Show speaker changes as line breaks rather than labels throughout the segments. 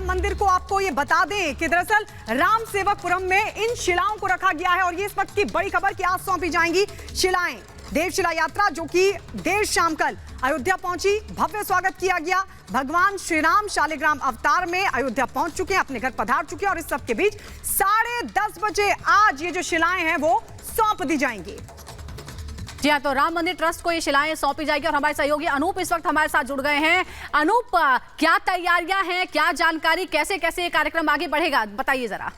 मंदिर को आपको ये बता दें कि दरअसल राम सेवकपुरम में इन शिलाओं को रखा गया है और ये इस वक्त की बड़ी खबर कि आज सौंपी जाएंगी शिलाएं। देवशिला यात्रा जो कि देर शाम कल अयोध्या पहुंची, भव्य स्वागत किया गया। भगवान श्री राम शालिग्राम अवतार में अयोध्या पहुंच चुके हैं, अपने घर पधार चुके हैं और इस सब के बीच 10:30 बजे आज ये जो शिलाएं हैं वो सौंप दी जाएंगी।
जी हाँ, तो राम मंदिर ट्रस्ट को ये शिलाएं सौंपी जाएगी और हमारे सहयोगी अनूप इस वक्त हमारे साथ जुड़ गए हैं। अनूप, क्या तैयारियां हैं, क्या जानकारी, कैसे कैसे ये कार्यक्रम आगे बढ़ेगा, बताइए जरा।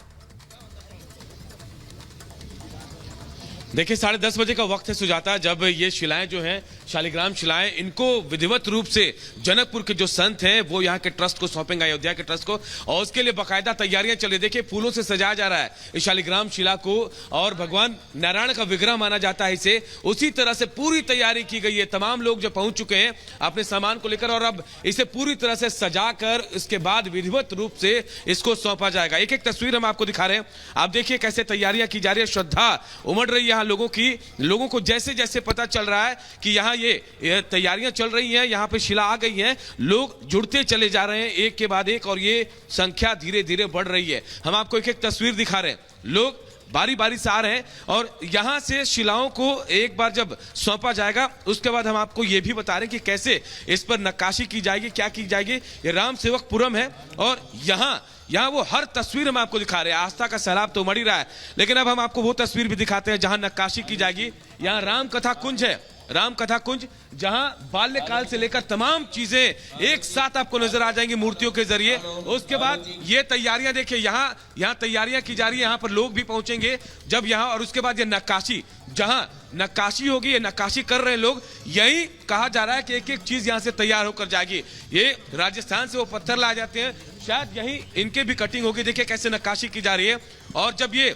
देखिए 10:30 बजे का वक्त है सुजाता, जब ये शिलाएं जो हैं शालिग्राम शिलाएं, इनको विधिवत रूप से जनकपुर के जो संत हैं वो यहाँ के ट्रस्ट को सौंपेंगे, अयोध्या के ट्रस्ट को, और उसके लिए बाकायदा तैयारियां चल रही। देखिए फूलों से सजाया जा रहा है इस शालिग्राम शिला को और भगवान नारायण का विग्रह माना जाता है इसे। उसी तरह से पूरी तैयारी की गई है, तमाम लोग जो पहुंच चुके हैं अपने सामान को लेकर और अब इसे पूरी तरह से सजा कर इसके बाद विधिवत रूप से इसको सौंपा जाएगा। एक एक तस्वीर हम आपको दिखा रहे हैं, आप देखिए कैसे तैयारियां की जा रही है, श्रद्धा उमड़ रही है लोगों को जैसे जैसे पता चल रहा है कि यहाँ ये तैयारियां चल रही हैं, यहाँ पे शिला आ गई हैं, लोग जुड़ते चले जा रहे हैं एक के बाद एक और ये संख्या धीरे धीरे बढ़ रही है। हम आपको एक एक तस्वीर दिखा रहे हैं, लोग बारी बारी से आ रहे हैं और यहां से शिलाओं को एक बार जब सौंपा जाएगा उसके बाद हम आपको यह भी बता रहे हैं कि कैसे इस पर नक्काशी की जाएगी, क्या की जाएगी। ये राम सेवकपुरम है और यहाँ वो हर तस्वीर हम आपको दिखा रहे हैं। आस्था का सैलाब तो उमड़ ही रहा है, लेकिन अब हम आपको वो तस्वीर भी दिखाते हैं जहां नक्काशी की जाएगी। यहाँ राम कथा कुंज है, राम कथा कुंज, जहां बाल्यकाल से लेकर तमाम चीजें एक साथ आपको नजर आ जाएंगी मूर्तियों के जरिए। उसके बाद ये तैयारियां देखिए, यहाँ तैयारियां की जा रही है, यहाँ पर लोग भी पहुंचेंगे जब यहाँ, और उसके बाद ये नक्काशी, जहां नक्काशी होगी, ये नक्काशी कर रहे हैं लोग, यही कहा जा रहा है कि एक एक चीज यहाँ से तैयार होकर जाएगी। ये राजस्थान से वो पत्थर लाए जाते हैं, शायद यही इनके भी कटिंग होगी। देखिए कैसे नक्काशी की जा रही है और जब ये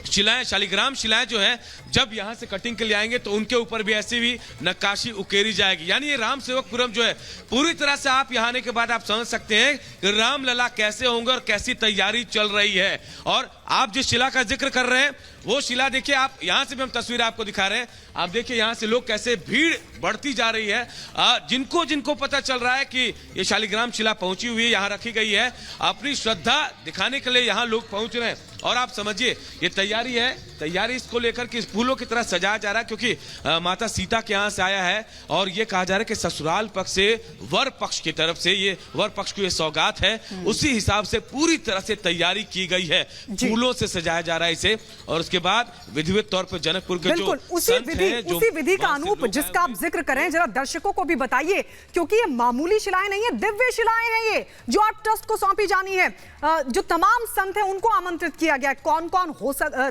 शिलाएं, शालिग्राम शिलाएं जो हैं जब यहां से कटिंग के लिए आएंगे तो उनके ऊपर भी ऐसी भी नक्काशी उकेरी जाएगी। यानी ये राम सेवकपुरम जो है पूरी तरह से आप यहां आने के बाद आप समझ सकते हैं कि रामलला कैसे होंगे और कैसी तैयारी चल रही है। और आप जिस शिला का जिक्र कर रहे हैं वो शिला देखिए, आप यहां से भी हम तस्वीर आपको दिखा रहे हैं, आप देखिए यहां से लोग कैसे भीड़ बढ़ती जा रही है। जिनको पता चल रहा है कि ये शालिग्राम शिला पहुंची हुई है, यहां रखी गई है, अपनी श्रद्धा दिखाने के लिए यहां लोग पहुंच रहे हैं। और आप समझिए ये तैयारी है, तैयारी इसको लेकर कि फूलों की तरह सजाया जा रहा है, क्योंकि माता सीता के यहाँ से आया है और ये कहा जा रहा है कि ससुराल पक्ष से वर पक्ष की तरफ से ये वर पक्ष को ये सौगात है, उसी हिसाब से पूरी तरह से तैयारी की गई है, फूलों से सजाया जा रहा है इसे। और उसके बाद विधिवत तौर पर जनकपुर के जो
उसी विधि का अनूप जिसका आप जिक्र करें, जरा दर्शकों को भी बताइए, क्योंकि ये मामूली शिलाएं नहीं है, दिव्य शिलाएं हैं ये जो आप ट्रस्ट को सौंपी जानी है। जो तमाम संत हैं उनको आमंत्रित किया गया है, कौन कौन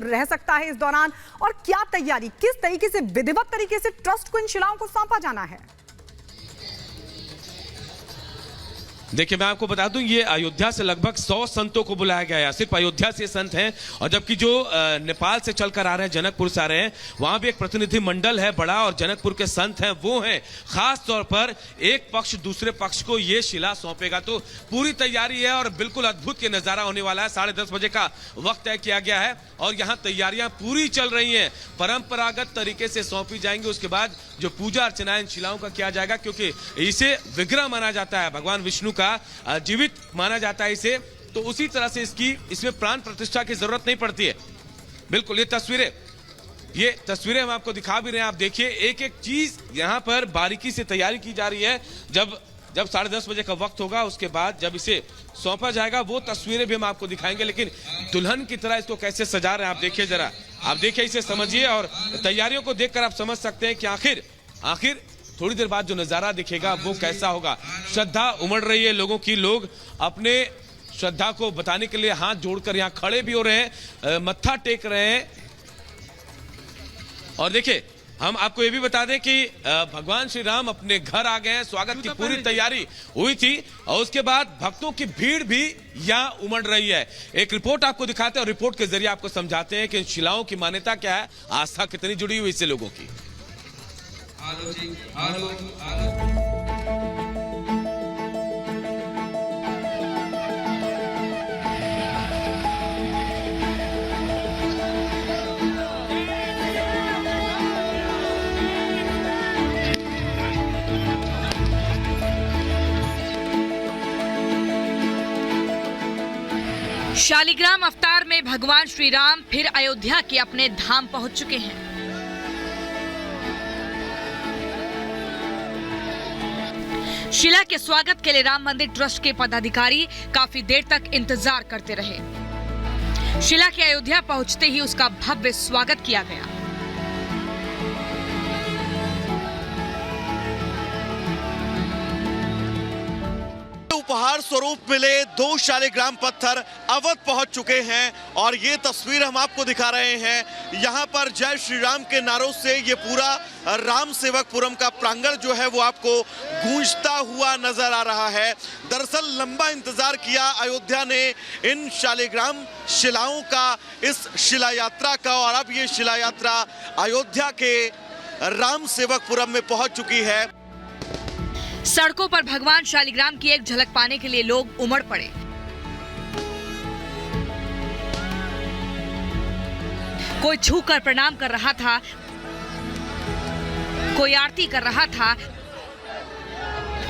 रह सकता है इस दौरान और क्या तैयारी, किस तरीके से विधिवत तरीके से ट्रस्ट को इन शिलाओं को सौंपा जाना है।
देखिए मैं आपको बता दूं, ये अयोध्या से लगभग 100 संतों को बुलाया गया है, सिर्फ अयोध्या से संत हैं, और जबकि जो नेपाल से चलकर आ रहे हैं, जनकपुर से आ रहे हैं, वहां भी एक प्रतिनिधि मंडल है बड़ा, और जनकपुर के संत हैं वो हैं। खास तौर पर एक पक्ष दूसरे पक्ष को ये शिला सौंपेगा, तो पूरी तैयारी है और बिल्कुल अद्भुत के नजारा होने वाला है। 10:30 बजे का वक्त तय किया गया है और यहाँ तैयारियां पूरी चल रही हैं, परंपरागत तरीके से सौंपी जाएंगी। उसके बाद जो पूजा अर्चना इन शिलाओं का किया जाएगा, क्योंकि इसे विग्रह माना जाता है, भगवान विष्णु का जीवित माना जाता है इसे, तो उसी तरह से इसमें प्राण प्रतिष्ठा की जरूरत नहीं पड़ती है। बिल्कुल ये तस्वीरें हम आपको दिखा भी रहे हैं, आप देखिए एक एक चीज यहाँ पर बारीकी से तैयारी की जा रही है। जब 10:30 बजे का वक्त होगा उसके बाद जब इसे सौंपा जाएगा वो तस्वीरें भी हम आपको दिखाएंगे, लेकिन दुल्हन की तरह इसको कैसे सजा रहे हैं आप देखिए, जरा आप देखिए, इसे समझिए और तैयारियों को देखकर आप समझ सकते हैं कि आखिर थोड़ी देर बाद जो नजारा दिखेगा वो कैसा होगा। श्रद्धा उमड़ रही है लोगों की, लोग अपने श्रद्धा को बताने के लिए हाथ जोड़कर यहाँ खड़े भी हो रहे हैं, मत्था टेक रहे हैं। और देखिए हम आपको ये भी बता दें कि भगवान श्री राम अपने घर आ गए हैं, स्वागत की पूरी तैयारी हुई थी और उसके बाद भक्तों की भीड़ भी यहाँ उमड़ रही है। एक रिपोर्ट आपको दिखाते हैं और रिपोर्ट के जरिए आपको समझाते हैं कि इन शिलाओं की मान्यता क्या है, आस्था कितनी जुड़ी हुई इससे लोगों की।
शालिग्राम अवतार में भगवान श्री राम फिर अयोध्या के अपने धाम पहुंच चुके हैं। शिला के स्वागत के लिए राम मंदिर ट्रस्ट के पदाधिकारी काफी देर तक इंतजार करते रहे। शिला के अयोध्या पहुंचते ही उसका भव्य स्वागत किया गया।
उपहार स्वरूप मिले 2 शालिग्राम पत्थर अवध पहुंच चुके हैं और ये तस्वीर हम आपको दिखा रहे हैं। यहाँ पर जय श्री राम के नारों से ये पूरा राम सेवकपुरम का प्रांगण जो है वो आपको गूंजता हुआ नजर आ रहा है। दरअसल लंबा इंतजार किया अयोध्या ने इन शालिग्राम शिलाओं का, इस शिला यात्रा का, और अब ये शिला यात्रा अयोध्या के राम सेवकपुरम में पहुंच चुकी है।
सड़कों पर भगवान शालिग्राम की एक झलक पाने के लिए लोग उमड़ पड़े। कोई छूकर प्रणाम कर रहा था, कोई आरती कर रहा था,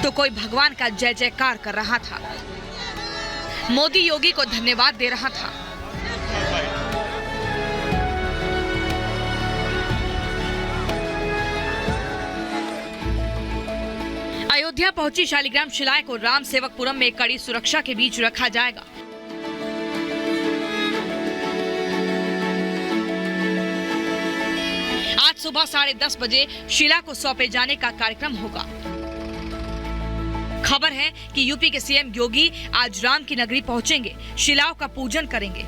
तो कोई भगवान का जय जयकार कर रहा था। मोदी योगी को धन्यवाद दे रहा था। अयोध्या पहुंची शालिग्राम शिलाएं को राम सेवकपुरम में कड़ी सुरक्षा के बीच रखा जाएगा। आज सुबह 10:30 बजे शिला को सौंपे जाने का कार्यक्रम होगा। खबर है कि यूपी के सीएम योगी आज राम की नगरी पहुंचेंगे, शिलाओं का पूजन करेंगे।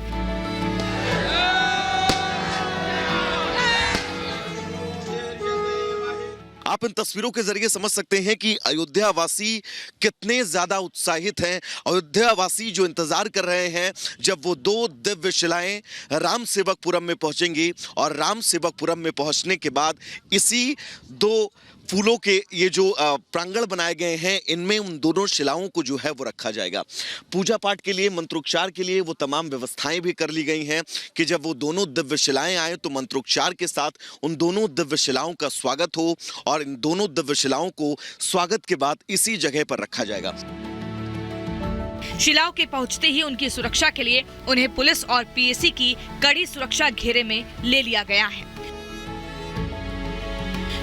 आप इन तस्वीरों के जरिए समझ सकते हैं कि अयोध्या वासी कितने ज्यादा उत्साहित हैं। अयोध्या वासी जो इंतजार कर रहे हैं जब वो 2 दिव्य शिलाएं राम सेवकपुरम में पहुंचेंगी और राम सेवकपुरम में पहुंचने के बाद इसी 2 फूलों के ये जो प्रांगण बनाए गए हैं इनमें उन दोनों शिलाओं को जो है वो रखा जाएगा। पूजा पाठ के लिए, मंत्रोच्चार के लिए वो तमाम व्यवस्थाएं भी कर ली गई हैं कि जब वो दोनों दिव्य शिलाएं आए तो मंत्रोच्चार के साथ उन दोनों दिव्य शिलाओं का स्वागत हो और इन दोनों दिव्य शिलाओं को स्वागत के बाद इसी जगह पर रखा जाएगा।
शिलाओं के पहुंचते ही उनकी सुरक्षा के लिए उन्हें पुलिस और पीएसी की कड़ी सुरक्षा घेरे में ले लिया गया है।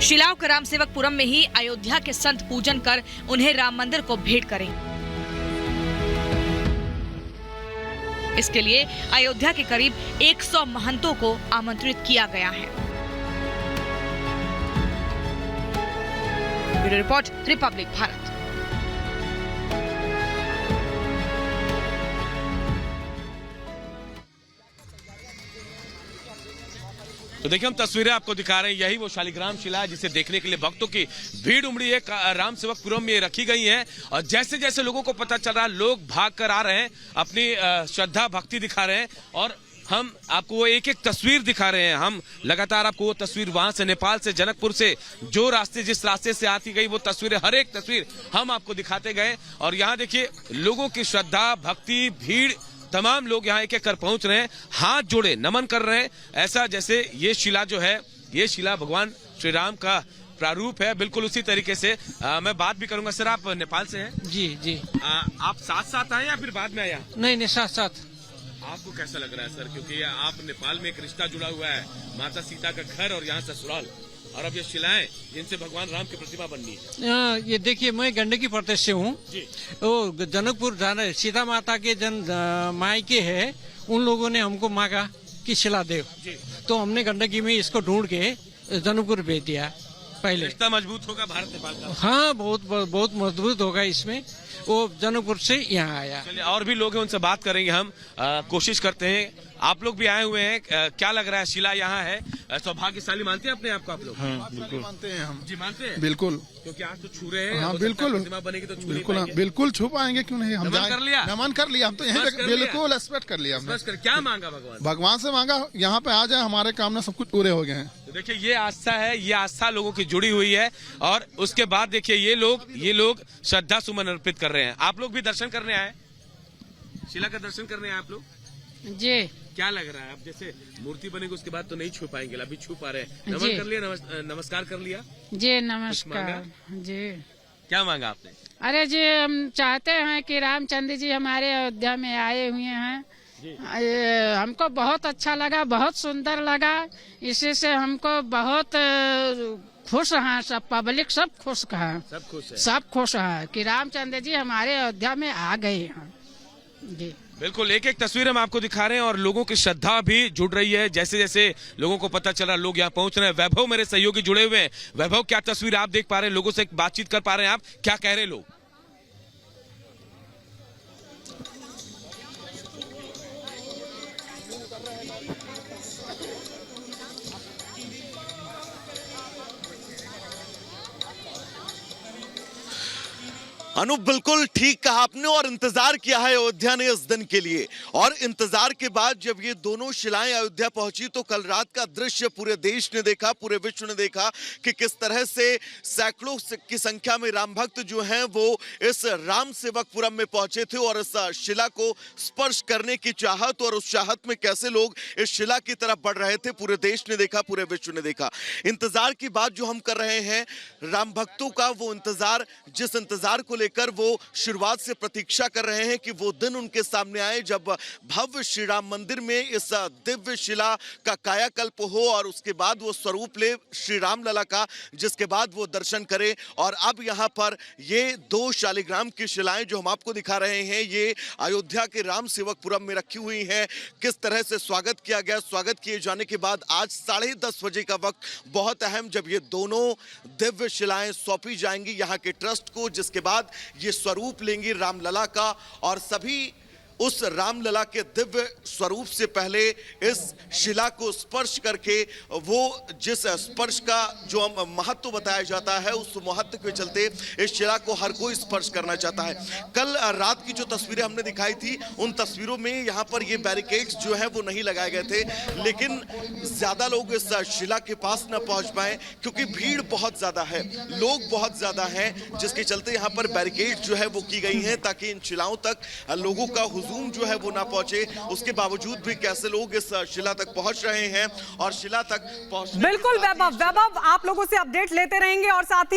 शिलाओं का राम सेवकपुरम में ही अयोध्या के संत पूजन कर उन्हें राम मंदिर को भेंट करेंगे। इसके लिए अयोध्या के करीब 100 महंतों को आमंत्रित किया गया है। Bureau report, Republic Bharat.
तो देखिए हम तस्वीरें आपको दिखा रहे हैं, यही वो शालिग्राम शिला है जिसे देखने के लिए भक्तों की भीड़ उमड़ी है। राम सेवकपुरम में रखी गई है और जैसे जैसे लोगों को पता चल रहा है लोग भाग कर आ रहे हैं, अपनी श्रद्धा भक्ति दिखा रहे हैं और हम आपको वो एक एक तस्वीर दिखा रहे हैं। हम लगातार आपको वो तस्वीर वहां से, नेपाल से, जनकपुर से जो रास्ते, जिस रास्ते से आती गई वो तस्वीरें, हर एक तस्वीर हम आपको दिखाते गए। और यहाँ देखिए लोगों की श्रद्धा, भक्ति, भीड़, तमाम लोग यहाँ एक एक कर पहुंच रहे हैं, हाथ जोड़े नमन कर रहे हैं, ऐसा जैसे ये शिला जो है, ये शिला भगवान श्री राम का प्रारूप है। बिल्कुल उसी तरीके से मैं बात भी करूंगा। सर, आप नेपाल से हैं?
जी जी।
आप साथ साथ आए या फिर बाद में आया?
नहीं, साथ साथ।
आपको कैसा लग रहा है सर, क्योंकि आप नेपाल में एक रिश्ता जुड़ा हुआ है, माता सीता का घर और यहाँ ससुराल, और अब ये शिलाएं जिनसे भगवान राम की प्रतिमा बननी है।
ये देखिए, मैं गंडकी प्रदेश से हूँ। वो जनकपुर जाना, सीता माता के मायके है, उन लोगों ने हमको मांगा कि शिला दे, तो हमने गंडकी में इसको ढूंढ के जनकपुर भेज दिया। पहले
रिश्ता मजबूत होगा भारत नेपाल का।
हाँ, बहुत मजबूत होगा इसमें। वो जनकपुर से यहाँ आया।
चलिए, और भी लोग हैं, उनसे बात करेंगे हम। कोशिश करते हैं। आप लोग भी आए हुए हैं, क्या लग रहा है? शिला यहाँ है, सौभाग्यशाली मानते हैं अपने आप को आप लोग?
हाँ, बिल्कुल मानते हैं हम।
जी, मानते हैं बिल्कुल, क्योंकि आज तो छू रहे हैं।
हाँ, बिल्कुल
प्रतिमा बनेगी तो छू
बिल्कुल, बिल्कुल छू पाएंगे, क्यों नहीं। हम
नमन कर लिया,
नमन कर लिया, हम तो यहीं पे बिल्कुल एक्सपेक्ट कर लिया हमने।
क्या मांगा भगवान?
भगवान से मांगा यहाँ पे आ जाए, हमारे काम ना सब कुछ पूरे हो गए हैं।
तो देखिए, ये आस्था है, ये आस्था लोगों की जुड़ी हुई है। और उसके बाद देखिए ये लोग श्रद्धा सुमन अर्पित कर रहे हैं। आप लोग भी दर्शन करने आए, शिला का दर्शन करने आए आप लोग?
जी।
क्या लग रहा है? अब जैसे मूर्ति बनेगी उसके बाद तो नहीं छू पाएंगे, अभी छू पा रहे हैं। नमन कर लिया, नमस्कार कर लिया?
जी, नमस्कार जी।
क्या मांगा आपने?
अरे जी, हम चाहते हैं कि रामचंद्र जी हमारे अयोध्या में आए हुए हैं, ये हमको बहुत अच्छा लगा, बहुत सुंदर लगा। इसी से हमको बहुत खुश हैं, सब पब्लिक सब खुश हैं, सब खुश हैं कि रामचंद्र जी हमारे अयोध्या में आ गए हैं। जी
बिल्कुल, एक एक तस्वीर हम आपको दिखा रहे हैं और लोगों की श्रद्धा भी जुड़ रही है। जैसे जैसे लोगों को पता चला, लोग यहाँ पहुंच रहे हैं। वैभव मेरे सहयोगी जुड़े हुए हैं। वैभव, क्या तस्वीर आप देख पा रहे हैं? लोगों से बातचीत कर पा रहे हैं आप? क्या कह रहे हैं लोग?
अनूप, बिल्कुल ठीक कहा आपने। और इंतजार किया है अयोध्या ने इस दिन के लिए, और इंतजार के बाद जब ये दोनों शिलाएं अयोध्या पहुंची तो कल रात का दृश्य पूरे देश ने देखा, पूरे विश्व ने देखा कि किस तरह से सैकड़ों की संख्या में राम भक्त जो हैं वो इस राम सेवकपुरम में पहुंचे थे और इस शिला को स्पर्श करने की चाहत, और उस चाहत में कैसे लोग इस शिला की तरफ बढ़ रहे थे, पूरे देश ने देखा, पूरे विश्व ने देखा। इंतजार की बात जो हम कर रहे हैं राम भक्तों का, वो इंतजार, जिस इंतजार को कर वो शुरुआत से प्रतीक्षा कर रहे हैं कि वो दिन उनके सामने आए जब भव्य श्री राम मंदिर में इस दिव्य शिला का कायाकल्प हो और उसके बाद वो स्वरूप ले श्री राम लला का, जिसके बाद वो दर्शन करे। और अब यहाँ पर ये दो शालिग्राम की शिलाएं जो हम आपको दिखा रहे हैं, ये अयोध्या के राम सेवकपुरम में रखी हुई हैं। किस तरह से स्वागत किया गया, स्वागत किए जाने के बाद आज 10:30 बजे का वक्त बहुत अहम, जब ये दोनों दिव्य शिलाएं सौंपी जाएंगी यहाँ के ट्रस्ट को, जिसके बाद ये स्वरूप लेंगी रामलला का। और सभी उस रामलला के दिव्य स्वरूप से पहले इस शिला को स्पर्श करके, वो जिस स्पर्श का जो महत्व बताया जाता है, उस महत्व के चलते इस शिला को हर कोई स्पर्श करना चाहता है। कल रात की जो तस्वीरें हमने दिखाई थी, उन तस्वीरों में यहाँ पर ये बैरिकेड्स जो है वो नहीं लगाए गए थे, लेकिन ज्यादा लोग इस शिला के पास न पहुंच पाए क्योंकि भीड़ बहुत ज्यादा है, लोग बहुत ज्यादा हैं, जिसके चलते यहाँ पर बैरिकेड जो है वो की गई हैं ताकि इन शिलाओं तक लोगों का हुजूम जो है वो ना पहुंचे। उसके बावजूद भी कैसे लोग इस शिला तक पहुंच रहे हैं और शिला तक पहुंचने
बिल्कुल वैभव, आप लोगों से अपडेट लेते रहेंगे और साथ ही